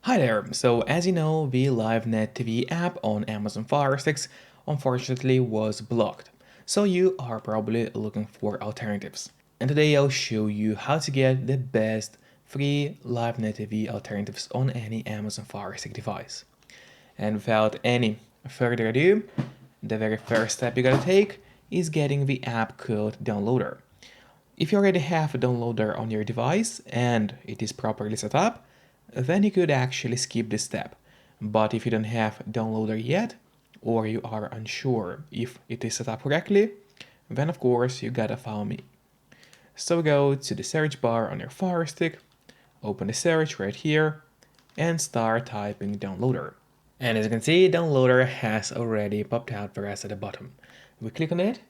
Hi there! So as you know, the LiveNetTV app on Amazon Firesticks unfortunately was blocked. So you are probably looking for alternatives. And today I'll show you how to get the best free LiveNetTV alternatives on any Amazon Firestick device. And without any further ado, the very first step you gotta take is getting the app called Downloader. If you already have a downloader on your device and it is properly set up, then you could actually skip this step. But if you don't have downloader yet, or you are unsure if it is set up correctly, then of course you gotta follow me. So go to the search bar on your Fire Stick, open the search right here, and start typing downloader. And as you can see, downloader has already popped out for us at the bottom. We click on it,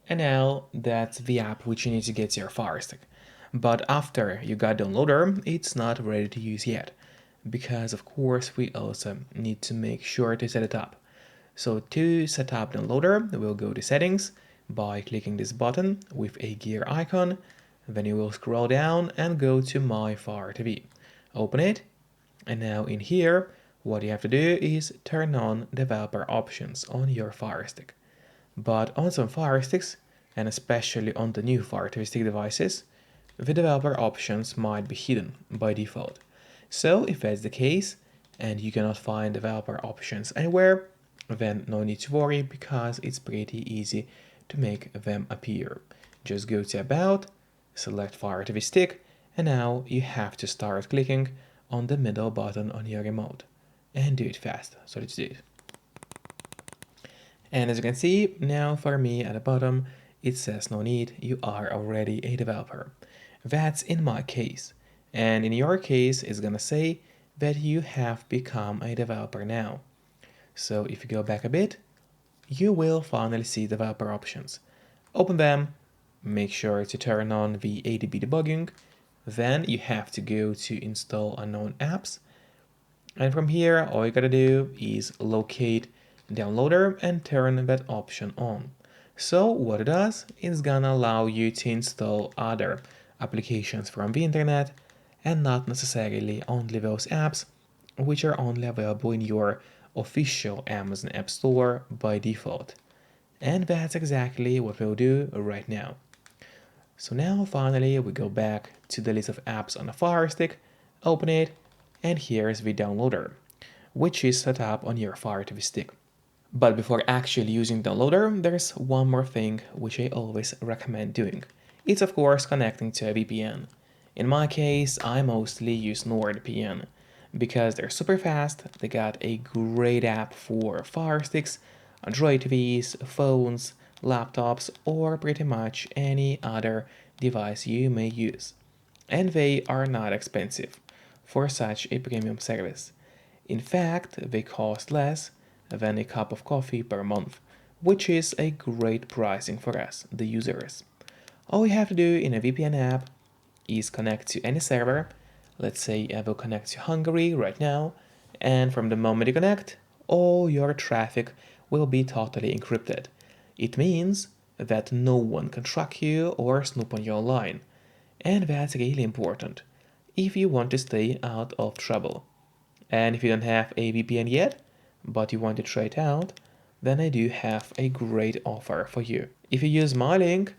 and now that's the app which you need to get to your Fire Stick. But after you got downloader, it's not ready to use yet, because of course we also need to make sure to set it up. So to set up downloader, we'll go to settings by clicking this button with a gear icon. Then you will scroll down and go to My Fire TV. Open it, and now in here, what you have to do is turn on developer options on your Fire Stick. But on some Fire Sticks, and especially on the new Fire TV Stick devices, the developer options might be hidden by default. So if that's the case, and you cannot find developer options anywhere, then no need to worry because it's pretty easy to make them appear. Just go to About, select Fire TV Stick, and now you have to start clicking on the middle button on your remote. And do it fast, so let's do it. And as you can see, now for me at the bottom, it says no need, you are already a developer. That's in my case. And in your case, it's gonna say that you have become a developer now. So if you go back a bit, you will finally see developer options. Open them, make sure to turn on the ADB debugging, then you have to go to install unknown apps. And from here, all you gotta do is locate downloader and turn that option on. So what it does is gonna allow you to install other applications from the internet and not necessarily only those apps which are only available in your official Amazon App Store by default. And that's exactly what we'll do right now. So now finally we go back to the list of apps on the Fire Stick, open it, and here's the downloader, which is set up on your Fire TV Stick. But before actually using downloader, there's one more thing which I always recommend doing. It's of course connecting to a VPN. In my case, I mostly use NordVPN because they're super fast, they got a great app for Fire Sticks, Android TVs, phones, laptops, or pretty much any other device you may use. And they are not expensive for such a premium service. In fact, they cost less than a cup of coffee per month, which is a great pricing for us, the users. All you have to do in a VPN app is connect to any server. Let's say I will connect to Hungary right now, and from the moment you connect, all your traffic will be totally encrypted. It means that no one can track you or snoop on you online, and that's really important if you want to stay out of trouble. And if you don't have a VPN yet, but you want to try it out, then I do have a great offer for you. If you use my link,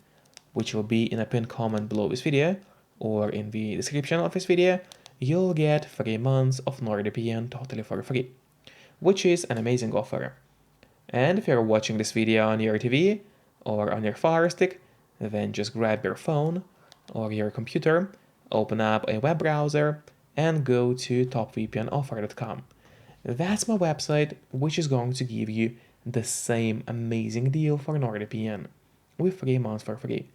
which will be in a pinned comment below this video, or in the description of this video, you'll get 3 months of NordVPN totally for free, which is an amazing offer. And if you're watching this video on your TV or on your Fire Stick, then just grab your phone or your computer, open up a web browser, and go to topvpnoffer.com. That's my website, which is going to give you the same amazing deal for NordVPN with 3 months for free.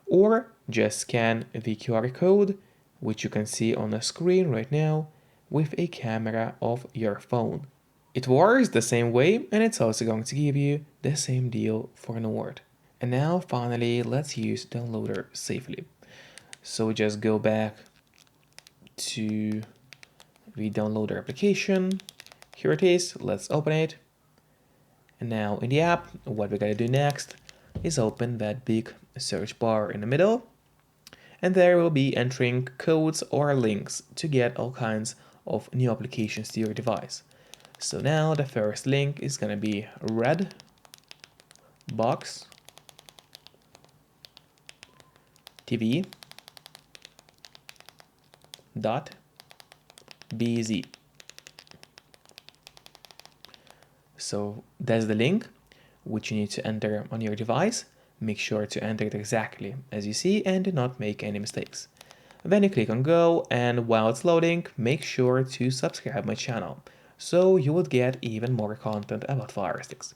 Or just scan the QR code, which you can see on the screen right now, with a camera of your phone. It works the same way, and it's also going to give you the same deal for Nord. And now finally, let's use downloader safely. So just go back to the downloader application. Here it is, let's open it. And now in the app, what we gotta do next is open that big search bar in the middle. And there we'll be entering codes or links to get all kinds of new applications to your device. So now the first link is going to be red box TV .bz. So that's the link which you need to enter on your device. Make sure to enter it exactly as you see and do not make any mistakes. Then you click on go, and while it's loading, make sure to subscribe my channel so you would get even more content about Firesticks.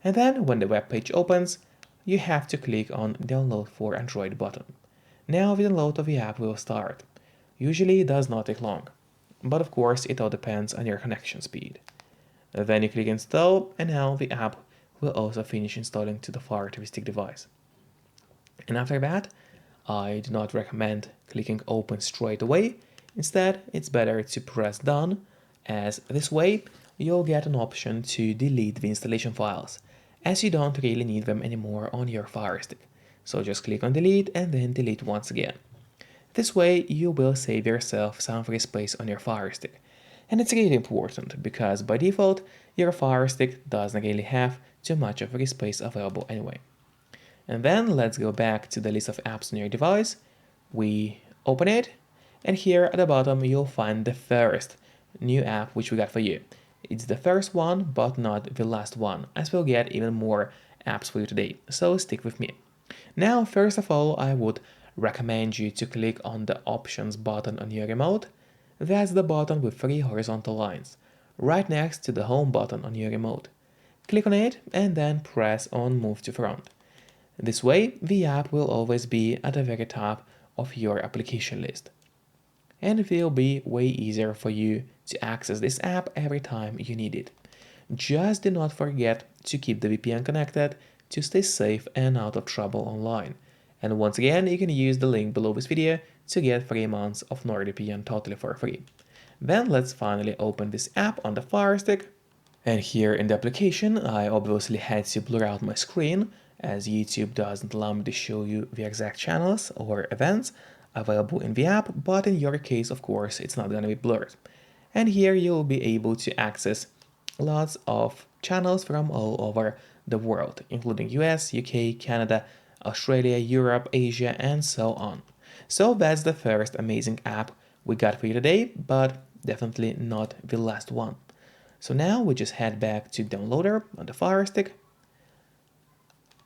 And then when the web page opens, you have to click on download for Android button. Now the download of the app will start. Usually it does not take long, but of course it all depends on your connection speed. Then you click install, and now the app will also finish installing to the Fire TV Stick device. And after that, I do not recommend clicking open straight away. Instead, it's better to press done, as this way you'll get an option to delete the installation files, as you don't really need them anymore on your Fire Stick. So just click on delete and then delete once again. This way you will save yourself some free space on your Fire Stick. And it's really important because by default your Fire Stick doesn't really have too much of free space available anyway. And then let's go back to the list of apps on your device. We open it, and here at the bottom you'll find the first new app which we got for you. It's the first one, but not the last one, as we'll get even more apps for you today, so stick with me. Now, first of all, I would recommend you to click on the options button on your remote. That's the button with 3 horizontal lines, right next to the home button on your remote. Click on it and then press on move to front. This way, the app will always be at the very top of your application list. And it will be way easier for you to access this app every time you need it. Just do not forget to keep the VPN connected to stay safe and out of trouble online. And once again, you can use the link below this video to get 3 months of NordVPN totally for free. Then let's finally open this app on the Fire Stick. And here in the application, I obviously had to blur out my screen, as YouTube doesn't allow me to show you the exact channels or events available in the app, but in your case, of course, it's not going to be blurred. And here you'll be able to access lots of channels from all over the world, including US, UK, Canada, Australia, Europe, Asia, and so on. So that's the first amazing app we got for you today, but definitely not the last one. So now we just head back to Downloader on the Fire Stick.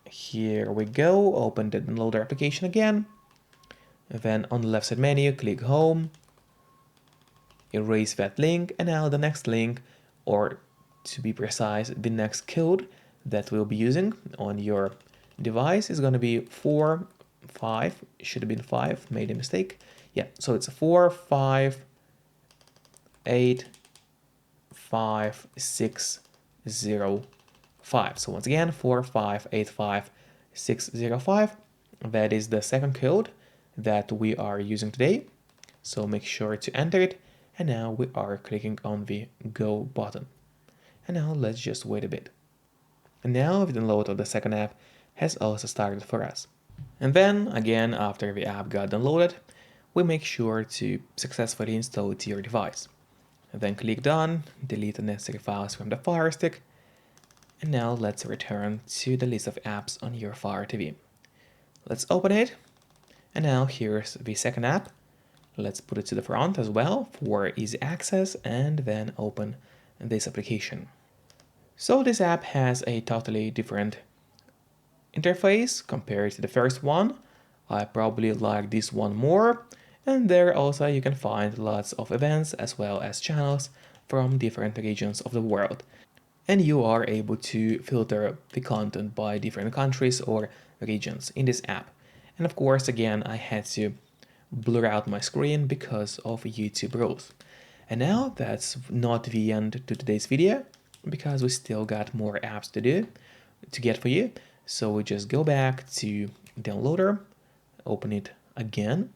Here we go, open the Downloader application again. And then on the left side menu, click Home, erase that link, and now the next link, or to be precise, the next code that we'll be using on your device is going to be 4, 5, should have been 5, made a mistake. Yeah, so it's 4, 5, 8, 5, 6, 0, 5. So once again, 4, 5, 8, 5, 6, 0, 5. That is the second code that we are using today. So make sure to enter it. And now we are clicking on the Go button. And now let's just wait a bit. And now the download of the second app has also started for us. And then again, after the app got downloaded, we make sure to successfully install it to your device. And then click Done, delete the necessary files from the Fire Stick. And now let's return to the list of apps on your Fire TV. Let's open it. And now here's the second app. Let's put it to the front as well for easy access, and then open this application. So this app has a totally different interface compared to the first one. I probably like this one more. And there also you can find lots of events as well as channels from different regions of the world. And you are able to filter the content by different countries or regions in this app. And of course, again, I had to blur out my screen because of YouTube rules. And now that's not the end to today's video, because we still got more apps to get for you. So we just go back to Downloader, open it again,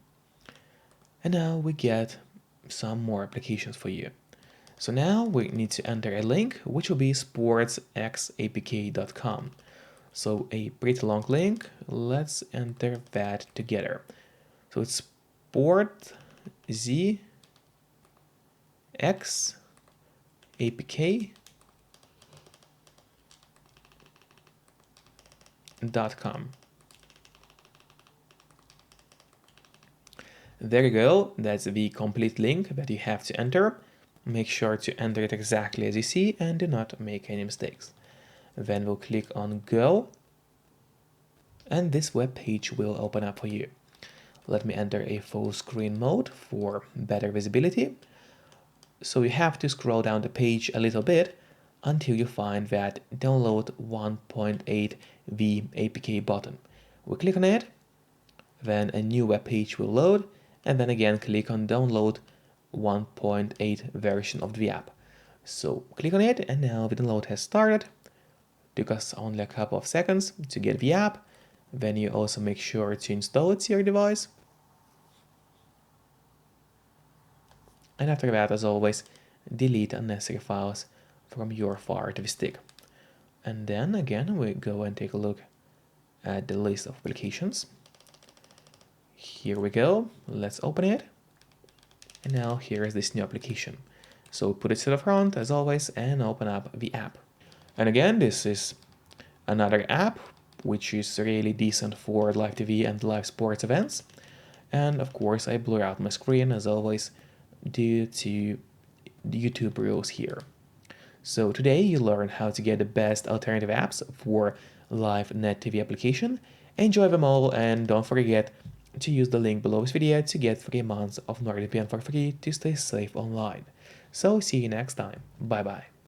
and now we get some more applications for you. So now we need to enter a link, which will be sportsxapk.com. So a pretty long link. Let's enter that together. So it's sportz X apk.com. There you go, that's the complete link that you have to enter. Make sure to enter it exactly as you see and do not make any mistakes. Then we'll click on Go, and this web page will open up for you. Let me enter a full screen mode for better visibility. So you have to scroll down the page a little bit until you find that download 1.8 V APK button. We click on it, then a new web page will load, and then again click on download 1.8 version of the app. So click on it, and now the download has started. Took us only a couple of seconds to get the app. Then you also make sure to install it to your device. And after that, as always, delete unnecessary files from your Firesticks stick. And then again, we go and take a look at the list of applications. Here we go. Let's open it. And now here is this new application. So put it to the front as always and open up the app. And again, this is another app which is really decent for live TV and live sports events. And of course, I blur out my screen as always due to the YouTube rules here. So today you learned how to get the best alternative apps for LiveNetTV application. Enjoy them all, and don't forget to use the link below this video to get 3 months of NordVPN for free to stay safe online. So see you next time. Bye bye.